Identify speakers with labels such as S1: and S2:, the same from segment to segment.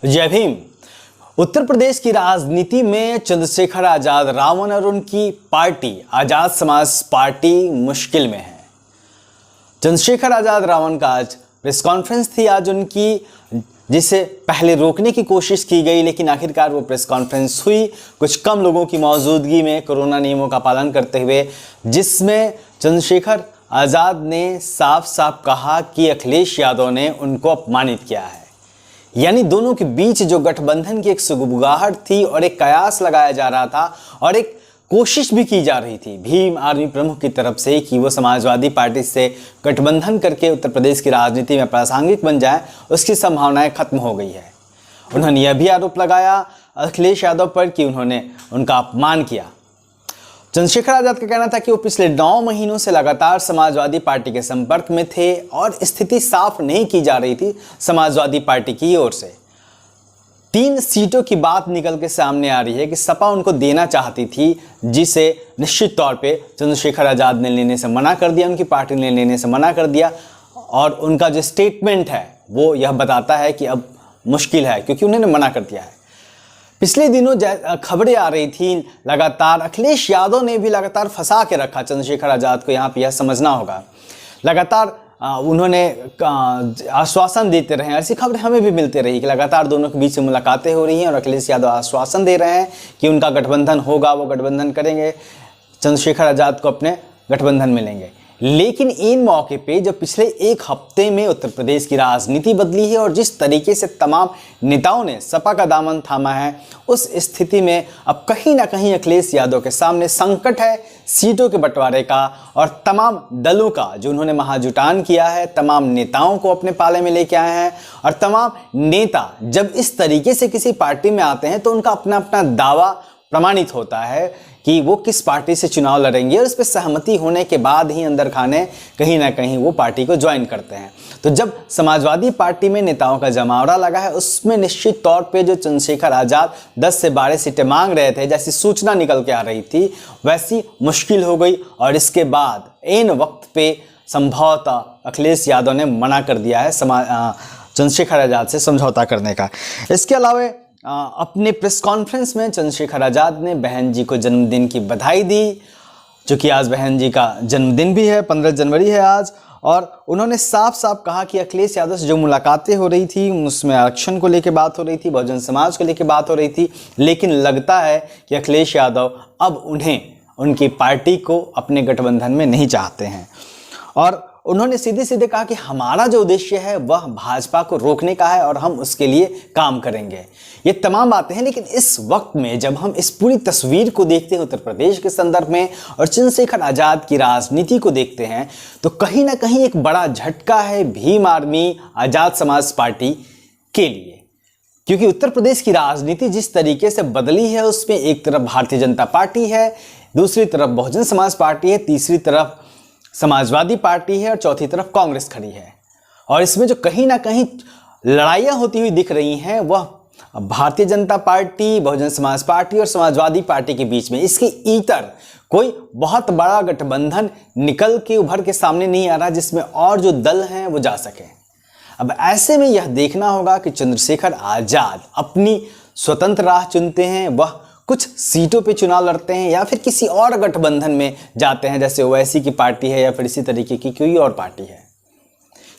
S1: जय भीम। उत्तर प्रदेश की राजनीति में चंद्रशेखर आजाद रावण और उनकी पार्टी आजाद समाज पार्टी मुश्किल में है। चंद्रशेखर आजाद रावण का आज प्रेस कॉन्फ्रेंस थी आज उनकी, जिसे पहले रोकने की कोशिश की गई, लेकिन आखिरकार वो प्रेस कॉन्फ्रेंस हुई कुछ कम लोगों की मौजूदगी में, कोरोना नियमों का पालन करते हुए, जिसमें चंद्रशेखर आजाद ने साफ साफ कहा कि अखिलेश यादव ने उनको अपमानित किया है। यानी दोनों के बीच जो गठबंधन की एक सुगबुगाहट थी और एक कयास लगाया जा रहा था और एक कोशिश भी की जा रही थी भीम आर्मी प्रमुख की तरफ से कि वो समाजवादी पार्टी से गठबंधन करके उत्तर प्रदेश की राजनीति में प्रासंगिक बन जाए, उसकी संभावनाएं खत्म हो गई है। उन्होंने यह भी आरोप लगाया अखिलेश यादव पर कि उन्होंने उनका अपमान किया। चंद्रशेखर आजाद का कहना था कि वो पिछले 9 महीनों से लगातार समाजवादी पार्टी के संपर्क में थे और स्थिति साफ नहीं की जा रही थी समाजवादी पार्टी की ओर से। 3 सीटों की बात निकल के सामने आ रही है कि सपा उनको देना चाहती थी, जिसे निश्चित तौर पे चंद्रशेखर आजाद ने लेने से मना कर दिया, उनकी पार्टी ने लेने से मना कर दिया। और उनका जो स्टेटमेंट है वो यह बताता है कि अब मुश्किल है, क्योंकि उन्होंने मना कर दिया है। पिछले दिनों खबरें आ रही थी लगातार, अखिलेश यादव ने भी लगातार फंसा के रखा चंद्रशेखर आजाद को, यहाँ पे यह समझना होगा। लगातार उन्होंने आश्वासन देते रहे, ऐसी खबरें हमें भी मिलती रही कि लगातार दोनों के बीच में मुलाकातें हो रही हैं और अखिलेश यादव आश्वासन दे रहे हैं कि उनका गठबंधन होगा, वो गठबंधन करेंगे, चंद्रशेखर आजाद को अपने गठबंधन में लेंगे। लेकिन इन मौके पे जब पिछले 1 हफ्ते में उत्तर प्रदेश की राजनीति बदली है और जिस तरीके से तमाम नेताओं ने सपा का दामन थामा है, उस स्थिति में अब कहीं ना कहीं अखिलेश यादव के सामने संकट है सीटों के बंटवारे का और तमाम दलों का जो उन्होंने महाजुटान किया है, तमाम नेताओं को अपने पाले में लेके आए हैं। और तमाम नेता जब इस तरीके से किसी पार्टी में आते हैं तो उनका अपना अपना दावा प्रमाणित होता है कि वो किस पार्टी से चुनाव लड़ेंगे और इस पर सहमति होने के बाद ही अंदर खाने कहीं ना कहीं वो पार्टी को ज्वाइन करते हैं। तो जब समाजवादी पार्टी में नेताओं का जमावड़ा लगा है, उसमें निश्चित तौर पे जो चंद्रशेखर आजाद 10 से 12 सीटें मांग रहे थे, जैसी सूचना निकल के आ रही थी, वैसी मुश्किल हो गई। और इसके बाद इन वक्त पे संभवतः अखिलेश यादव ने मना कर दिया है चंद्रशेखर आजाद से समझौता करने का। इसके अलावा अपने प्रेस कॉन्फ्रेंस में चंद्रशेखर आजाद ने बहन जी को जन्मदिन की बधाई दी, जो कि आज बहन जी का जन्मदिन भी है, 15 जनवरी है आज। और उन्होंने साफ साफ कहा कि अखिलेश यादव से जो मुलाकातें हो रही थी उसमें आरक्षण को लेकर बात हो रही थी, बहुजन समाज को लेकर बात हो रही थी, लेकिन लगता है कि अखिलेश यादव अब उन्हें, उनकी पार्टी को अपने गठबंधन में नहीं चाहते हैं। और उन्होंने सीधे सीधे कहा कि हमारा जो उद्देश्य है वह भाजपा को रोकने का है और हम उसके लिए काम करेंगे। ये तमाम बातें हैं, लेकिन इस वक्त में जब हम इस पूरी तस्वीर को देखते हैं उत्तर प्रदेश के संदर्भ में और चंद्रशेखर आजाद की राजनीति को देखते हैं, तो कहीं ना कहीं एक बड़ा झटका है भीम आर्मी आजाद समाज पार्टी के लिए। क्योंकि उत्तर प्रदेश की राजनीति जिस तरीके से बदली है, उसमें एक तरफ भारतीय जनता पार्टी है, दूसरी तरफ बहुजन समाज पार्टी है, तीसरी तरफ समाजवादी पार्टी है और चौथी तरफ कांग्रेस खड़ी है। और इसमें जो कहीं ना कहीं लड़ाइयां होती हुई दिख रही हैं वह भारतीय जनता पार्टी, बहुजन समाज पार्टी और समाजवादी पार्टी के बीच में। इसके इतर कोई बहुत बड़ा गठबंधन निकल के उभर के सामने नहीं आ रहा जिसमें और जो दल हैं वो जा सके। अब ऐसे में यह देखना होगा कि चंद्रशेखर आजाद अपनी स्वतंत्र राह चुनते हैं, वह कुछ सीटों पे चुनाव लड़ते हैं या फिर किसी और गठबंधन में जाते हैं, जैसे ओवैसी की पार्टी है या फिर इसी तरीके की कोई और पार्टी है।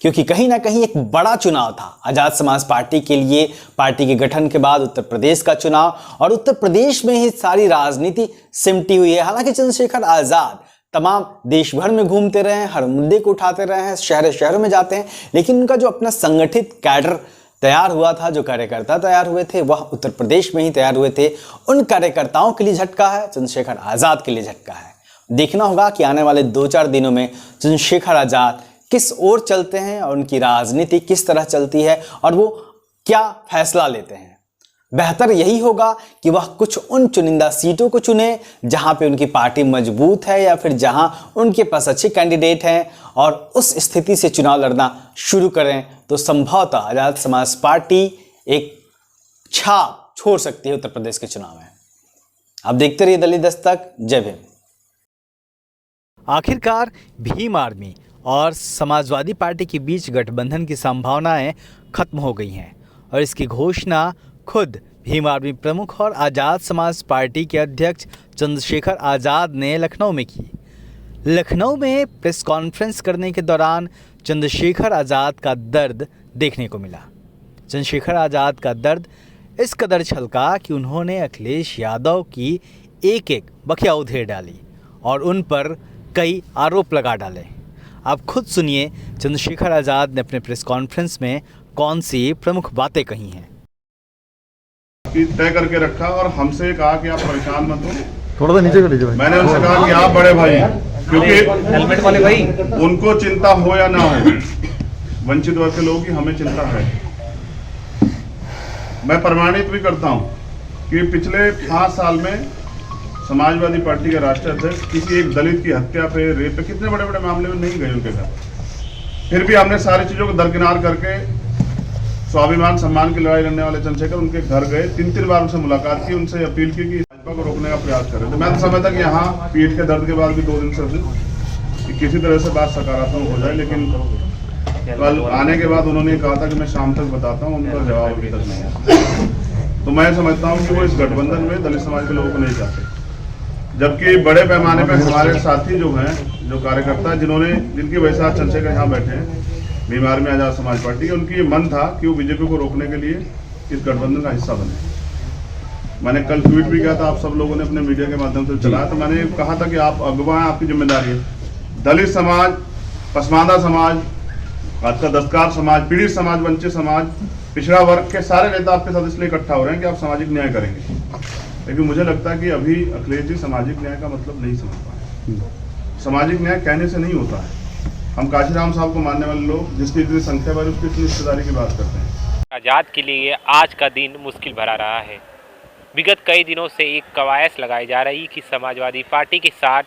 S1: क्योंकि कहीं ना कहीं एक बड़ा चुनाव था आजाद समाज पार्टी के लिए, पार्टी के गठन के बाद उत्तर प्रदेश का चुनाव, और उत्तर प्रदेश में ही सारी राजनीति सिमटी हुई है। हालांकि चंद्रशेखर आजाद तमाम देश भर में घूमते रहे हैं, हर मुद्दे को उठाते रहे हैं, शहर शहरों में जाते हैं, लेकिन उनका जो अपना संगठित कैडर तैयार हुआ था, जो कार्यकर्ता तैयार हुए थे, वह उत्तर प्रदेश में ही तैयार हुए थे। उन कार्यकर्ताओं के लिए झटका है, चंद्रशेखर आजाद के लिए झटका है। देखना होगा कि आने वाले 2-4 दिनों में चंद्रशेखर आजाद किस ओर चलते हैं और उनकी राजनीति किस तरह चलती है और वो क्या फैसला लेते हैं। बेहतर यही होगा कि वह कुछ उन चुनिंदा सीटों को चुने जहां पे उनकी पार्टी मजबूत है या फिर जहां उनके पास अच्छे कैंडिडेट हैं, और उस स्थिति से चुनाव लड़ना शुरू करें तो संभवतः आजाद समाज पार्टी एक छाप छोड़ सकती है उत्तर प्रदेश के चुनाव में। आप देखते रहिए दलित दस्तक। जय भीम। आखिरकार भीम आर्मी और समाजवादी पार्टी के बीच गठबंधन की संभावनाएं खत्म हो गई हैं और इसकी घोषणा खुद भीम आर्मी प्रमुख और आज़ाद समाज पार्टी के अध्यक्ष चंद्रशेखर आज़ाद ने लखनऊ में की। लखनऊ में प्रेस कॉन्फ्रेंस करने के दौरान चंद्रशेखर आज़ाद का दर्द देखने को मिला। चंद्रशेखर आज़ाद का दर्द इस कदर छलका कि उन्होंने अखिलेश यादव की एक एक बखिया उधेड़ डाली और उन पर कई आरोप लगा डाले। आप खुद सुनिए चंद्रशेखर आज़ाद ने अपने प्रेस कॉन्फ्रेंस में कौन सी प्रमुख बातें कही हैं।
S2: तय करके रखा और हमसे कहा कि आप परेशान मत हो,
S3: थोड़ा सा नीचे कर लीजिए भाई।
S2: मैंने उनसे कहा कि आप बड़े भाई हैं, क्योंकि
S3: हेलमेट वाले भाई,
S2: उनको चिंता हो या ना हो, वंचित वर्ग के लोगों की हमें चिंता है। मैं प्रमाणित भी करता हूं कि पिछले 5 साल में समाजवादी पार्टी के राष्ट्रीय अध्यक्ष किसी एक दलित की हत्या पे, रेप पे, कितने बड़े बड़े मामले में नहीं गए उनके घर। फिर भी हमने सारी चीजों को दरकिनार करके स्वाभिमान सम्मान की लड़ाई लड़ने वाले चंद्रशेखर उनके घर गए, 3 बार उनसे मुलाकात की, उनसे अपील की कि भाजपा को रोकने का प्रयास करें। तो मैं तो समझता कि यहाँ पीठ के दर्द के बाद भी 2 दिन से कि किसी तरह से बात सकारात्मक हो जाए, लेकिन कल आने के बाद उन्होंने कहा था कि मैं शाम तक बताता हूँ, उनका जवाब अभी तक नहीं है। तो मैं समझता हूँ कि वो इस गठबंधन में दलित समाज के लोगों को नहीं चाहते, जबकि बड़े पैमाने पर हमारे साथी जो हैं, जो कार्यकर्ता जिनकी वजह से आज चंद्रशेखर यहाँ बैठे हैं, भीम आर्मी आज़ाद समाज पार्टी, उनकी ये मन था कि वो बीजेपी को रोकने के लिए इस गठबंधन का हिस्सा बने। मैंने कल ट्वीट भी किया था, आप सब लोगों ने अपने मीडिया के माध्यम से चलाया, तो मैंने कहा था कि आप अगुवा हैं, आपकी जिम्मेदारी है। दलित समाज, पसमानदा समाज, आज का दस्तकार समाज, पीड़ित समाज, वंचित समाज, पिछड़ा वर्ग के सारे नेता आपके साथ इसलिए इकट्ठा हो रहे हैं कि आप सामाजिक न्याय करेंगे। लेकिन मुझे लगता है कि अभी अखिलेश जी सामाजिक न्याय का मतलब नहीं समझ पाए। सामाजिक न्याय कहने से नहीं होता है। हम काशीराम साहब को मानने वाले लोग, जिसकी इतनी संख्या वाली, उसकी इतनी रिश्तेदारी की बात करते हैं।
S4: आज़ाद के लिए आज का दिन मुश्किल भरा रहा है। विगत कई दिनों से एक कवायद लगाई जा रही कि समाजवादी पार्टी के साथ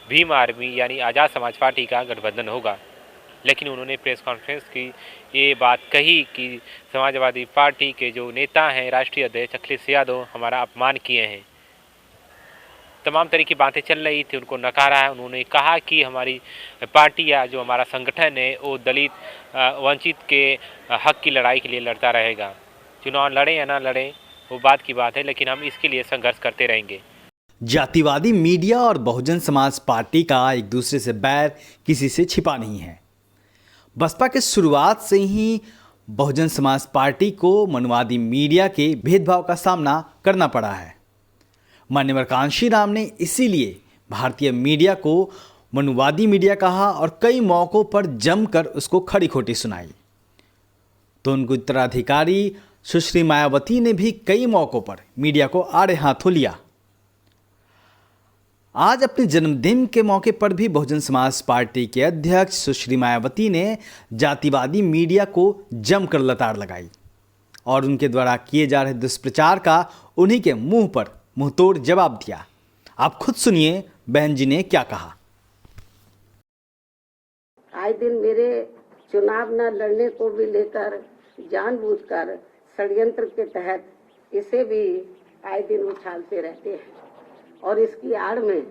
S4: भीम आर्मी यानी आज़ाद समाज पार्टी का गठबंधन होगा, लेकिन उन्होंने प्रेस कॉन्फ्रेंस की ये बात कही कि समाजवादी पार्टी के जो नेता हैं, राष्ट्रीय अध्यक्ष अखिलेश यादव, हमारा अपमान किए हैं। तमाम तरह की बातें चल रही थी, उनको नकारा है। उन्होंने कहा कि हमारी पार्टी या जो हमारा संगठन है वो दलित वंचित के हक की लड़ाई के लिए लड़ता रहेगा। चुनाव लड़ें या ना लड़ें वो बात की बात है, लेकिन हम इसके लिए संघर्ष करते रहेंगे।
S1: जातिवादी मीडिया और बहुजन समाज पार्टी का एक दूसरे से बैर किसी से छिपा नहीं है। बसपा के शुरुआत से ही बहुजन समाज पार्टी को मनुवादी मीडिया के भेदभाव का सामना करना पड़ा है। मान्यवर कांशीराम ने इसीलिए भारतीय मीडिया को मनुवादी मीडिया कहा और कई मौक़ों पर जमकर उसको खड़ी खोटी सुनाई। तो उनके उत्तराधिकारी सुश्री मायावती ने भी कई मौक़ों पर मीडिया को आड़े हाथों लिया। आज अपने जन्मदिन के मौके पर भी बहुजन समाज पार्टी के अध्यक्ष सुश्री मायावती ने जातिवादी मीडिया को जमकर लताड़ लगाई और उनके द्वारा किए जा रहे दुष्प्रचार का उन्हीं के मुंह पर मुंहतोड़ जवाब दिया। आप खुद सुनिए बहन जी ने क्या कहा।
S5: आए दिन मेरे चुनाव न लड़ने को भी लेकर जानबूझकर षड्यंत्र के तहत इसे भी आए दिन उछालते रहते हैं और इसकी आड़ में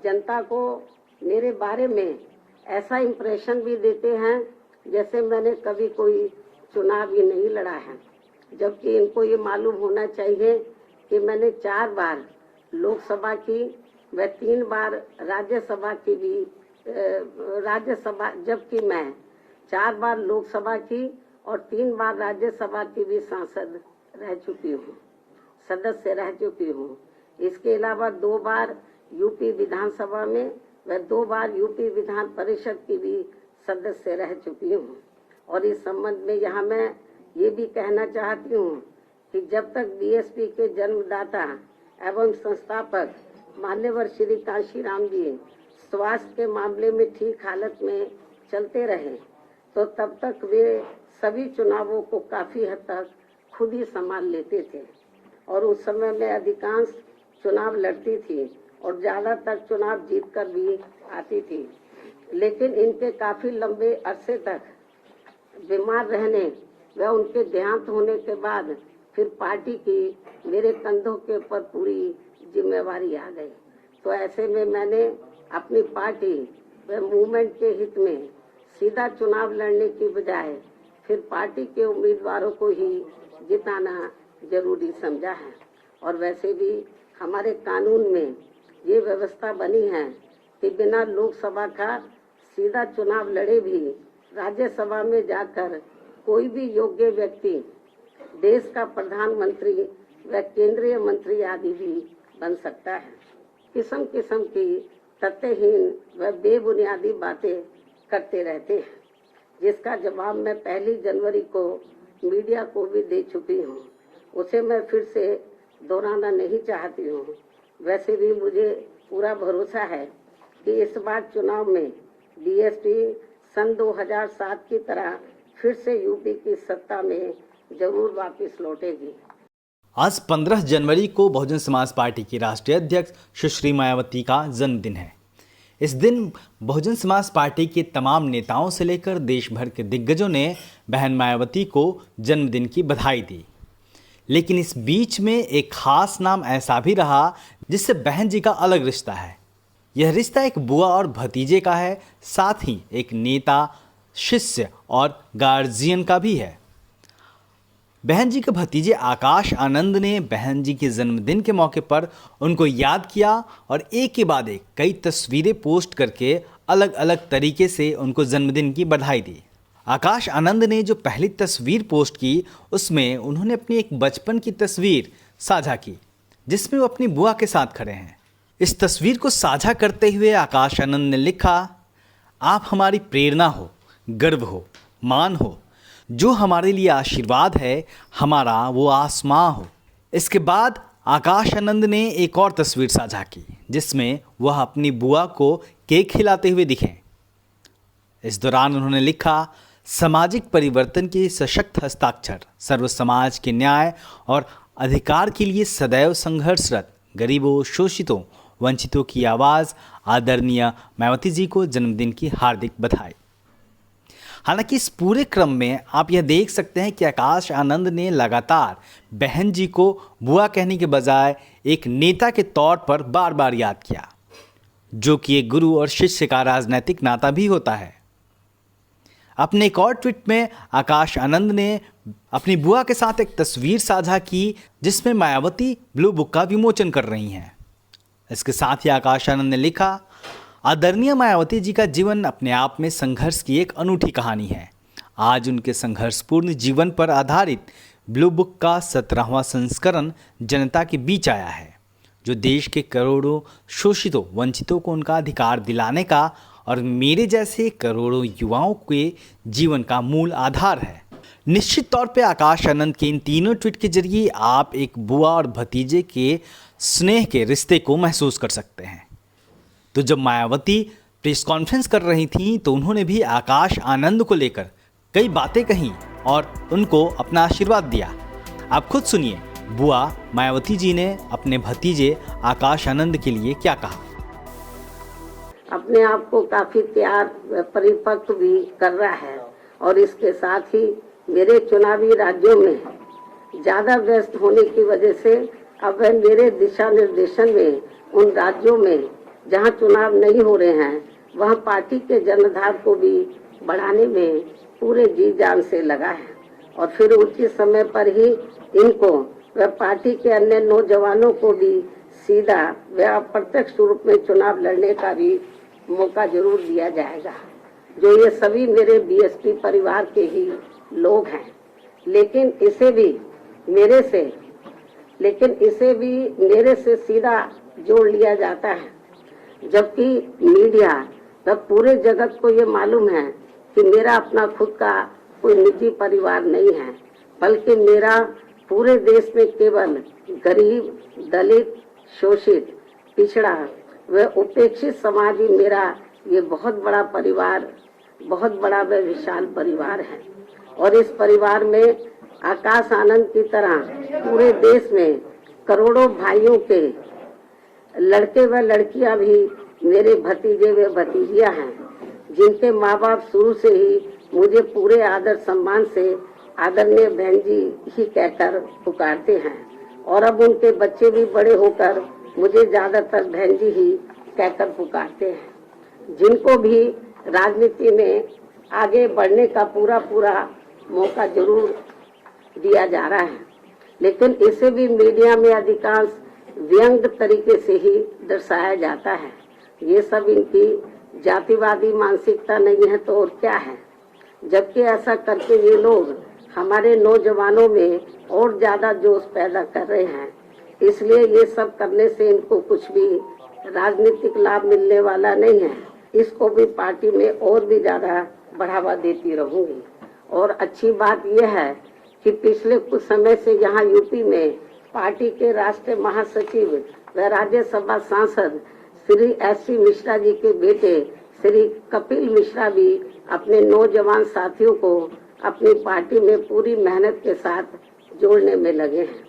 S5: जनता को मेरे बारे में ऐसा इम्प्रेशन भी देते हैं जैसे मैंने कभी कोई चुनाव ही नहीं लड़ा है, जबकि इनको ये मालूम होना चाहिए कि मैंने 4 बार लोकसभा की व 3 बार राज्यसभा की भी राज्यसभा, जबकि मैं 4 बार लोकसभा की और 3 बार राज्यसभा की भी सांसद रह चुकी हूँ, सदस्य रह चुकी हूँ। इसके अलावा 2 बार यूपी विधानसभा में व 2 बार यूपी विधान परिषद की भी सदस्य रह चुकी हूँ। और इस संबंध में यहाँ मैं ये भी कहना चाहती हूँ कि जब तक बीएसपी के जन्मदाता एवं संस्थापक मान्यवर श्री कांशीराम जी स्वास्थ्य के मामले में ठीक हालत में चलते रहे, तो तब तक वे सभी चुनावों को काफ़ी हद तक खुद ही संभाल लेते थे और उस समय में अधिकांश चुनाव लड़ती थी और ज़्यादातर चुनाव जीत कर भी आती थी। लेकिन इनके काफ़ी लंबे अरसे तक बीमार रहने व उनके देहांत होने के बाद फिर पार्टी की मेरे कंधों के ऊपर पूरी जिम्मेवारी आ गई। तो ऐसे में मैंने अपनी पार्टी व मूवमेंट के हित में सीधा चुनाव लड़ने की बजाय फिर पार्टी के उम्मीदवारों को ही जिताना जरूरी समझा है। और वैसे भी हमारे कानून में ये व्यवस्था बनी है कि बिना लोकसभा का सीधा चुनाव लड़े भी राज्यसभा में जाकर कोई भी योग्य व्यक्ति देश का प्रधानमंत्री व केंद्रीय मंत्री आदि भी बन सकता है। किस्म किस्म की तथ्यहीन व बेबुनियादी बातें करते रहते हैं, जिसका जवाब मैं 1 जनवरी को मीडिया को भी दे चुकी हूँ। उसे मैं फिर से दोहराना नहीं चाहती हूँ। वैसे भी मुझे पूरा भरोसा है कि इस बार चुनाव में बीएसपी सन 2007 की तरह फिर से यूपी की सत्ता में जरूर वापस लौटेगी।
S1: आज 15 जनवरी को बहुजन समाज पार्टी की राष्ट्रीय अध्यक्ष सुश्री मायावती का जन्मदिन है। इस दिन बहुजन समाज पार्टी के तमाम नेताओं से लेकर देश भर के दिग्गजों ने बहन मायावती को जन्मदिन की बधाई दी। लेकिन इस बीच में एक खास नाम ऐसा भी रहा जिससे बहन जी का अलग रिश्ता है। यह रिश्ता एक बुआ और भतीजे का है, साथ ही एक नेता, शिष्य और गार्जियन का भी है। बहन जी के भतीजे आकाश आनंद ने बहन जी के जन्मदिन के मौके पर उनको याद किया और एक के बाद एक कई तस्वीरें पोस्ट करके अलग अलग तरीके से उनको जन्मदिन की बधाई दी। आकाश आनंद ने जो पहली तस्वीर पोस्ट की उसमें उन्होंने अपनी एक बचपन की तस्वीर साझा की जिसमें वो अपनी बुआ के साथ खड़े हैं। इस तस्वीर को साझा करते हुए आकाश आनंद ने लिखा, आप हमारी प्रेरणा हो, गर्व हो, मान हो, जो हमारे लिए आशीर्वाद है, हमारा वो आसमां हो। इसके बाद आकाश आनंद ने एक और तस्वीर साझा की जिसमें वह अपनी बुआ को केक खिलाते हुए दिखे। इस दौरान उन्होंने लिखा, सामाजिक परिवर्तन के सशक्त हस्ताक्षर, सर्व समाज के न्याय और अधिकार के लिए सदैव संघर्षरत, गरीबों, शोषितों, वंचितों की आवाज़, आदरणीय मायावती जी को जन्मदिन की हार्दिक बधाई। हालांकि इस पूरे क्रम में आप यह देख सकते हैं कि आकाश आनंद ने लगातार बहन जी को बुआ कहने के बजाय एक नेता के तौर पर बार बार याद किया, जो कि एक गुरु और शिष्य का राजनीतिक नाता भी होता है। अपने एक और ट्वीट में आकाश आनंद ने अपनी बुआ के साथ एक तस्वीर साझा की जिसमें मायावती ब्लू बुक का विमोचन कर रही हैं। इसके साथ ही आकाश आनंद ने लिखा, आदरणीय मायावती जी का जीवन अपने आप में संघर्ष की एक अनूठी कहानी है। आज उनके संघर्षपूर्ण जीवन पर आधारित ब्लू बुक का 17वां संस्करण जनता के बीच आया है, जो देश के करोड़ों शोषितों, वंचितों को उनका अधिकार दिलाने का और मेरे जैसे करोड़ों युवाओं के जीवन का मूल आधार है। निश्चित तौर पे आकाश आनंद के इन तीनों ट्वीट के जरिए आप एक बुआ और भतीजे के स्नेह के रिश्ते को महसूस कर सकते हैं। तो जब मायावती प्रेस कॉन्फ्रेंस कर रही थी तो उन्होंने भी आकाश आनंद को लेकर कई बातें कहीं और उनको अपना आशीर्वाद दिया। आप खुद सुनिए बुआ मायावती जी ने अपने भतीजे आकाश आनंद के लिए क्या कहा।
S5: अपने आप को काफी तैयार परिपक्व भी कर रहा है और इसके साथ ही मेरे चुनावी राज्यों में ज्यादा व्यस्त होने की वजह से अब वह मेरे दिशा निर्देशन में उन राज्यों में जहां चुनाव नहीं हो रहे हैं वहां पार्टी के जनाधार को भी बढ़ाने में पूरे जी जान से लगा है और फिर उचित समय पर ही इनको व पार्टी के अन्य नौजवानों को भी सीधा व अप्रत्यक्ष रूप में चुनाव लड़ने का भी मौका जरूर दिया जाएगा, जो ये सभी मेरे बीएसपी परिवार के ही लोग हैं। लेकिन इसे भी मेरे से सीधा जोड़ लिया जाता है, जबकि मीडिया व पूरे जगत को ये मालूम है कि मेरा अपना खुद का कोई निजी परिवार नहीं है, बल्कि मेरा पूरे देश में केवल गरीब, दलित, शोषित, पिछड़ा व उपेक्षित समाज ही मेरा ये बहुत बड़ा परिवार, बहुत बड़ा व विशाल परिवार है। और इस परिवार में आकाश आनंद की तरह पूरे देश में करोड़ों भाइयों के लड़के व लड़कियां भी मेरे भतीजे व भतीजियां हैं, जिनके माँ बाप शुरू से ही मुझे पूरे आदर सम्मान से आदरणीय बहन जी ही कहकर पुकारते हैं और अब उनके बच्चे भी बड़े होकर मुझे ज्यादातर बहन जी ही कहकर पुकारते हैं, जिनको भी राजनीति में आगे बढ़ने का पूरा मौका जरूर दिया जा रहा है, लेकिन इसे भी मीडिया में अधिकांश व्यंग्य तरीके से ही दर्शाया जाता है। ये सब इनकी जातिवादी मानसिकता नहीं है तो और क्या है, जबकि ऐसा करके ये लोग हमारे नौजवानों में और ज्यादा जोश पैदा कर रहे हैं। इसलिए ये सब करने से इनको कुछ भी राजनीतिक लाभ मिलने वाला नहीं है। इसको भी पार्टी में और भी ज्यादा बढ़ावा देती रहूंगी। और अच्छी बात यह है कि पिछले कुछ समय से यहाँ यूपी में पार्टी के राष्ट्रीय महासचिव व राज्यसभा सांसद श्री एस.सी. मिश्रा जी के बेटे श्री कपिल मिश्रा भी अपने नौजवान साथियों को अपनी पार्टी में पूरी मेहनत के साथ जोड़ने में लगे हैं।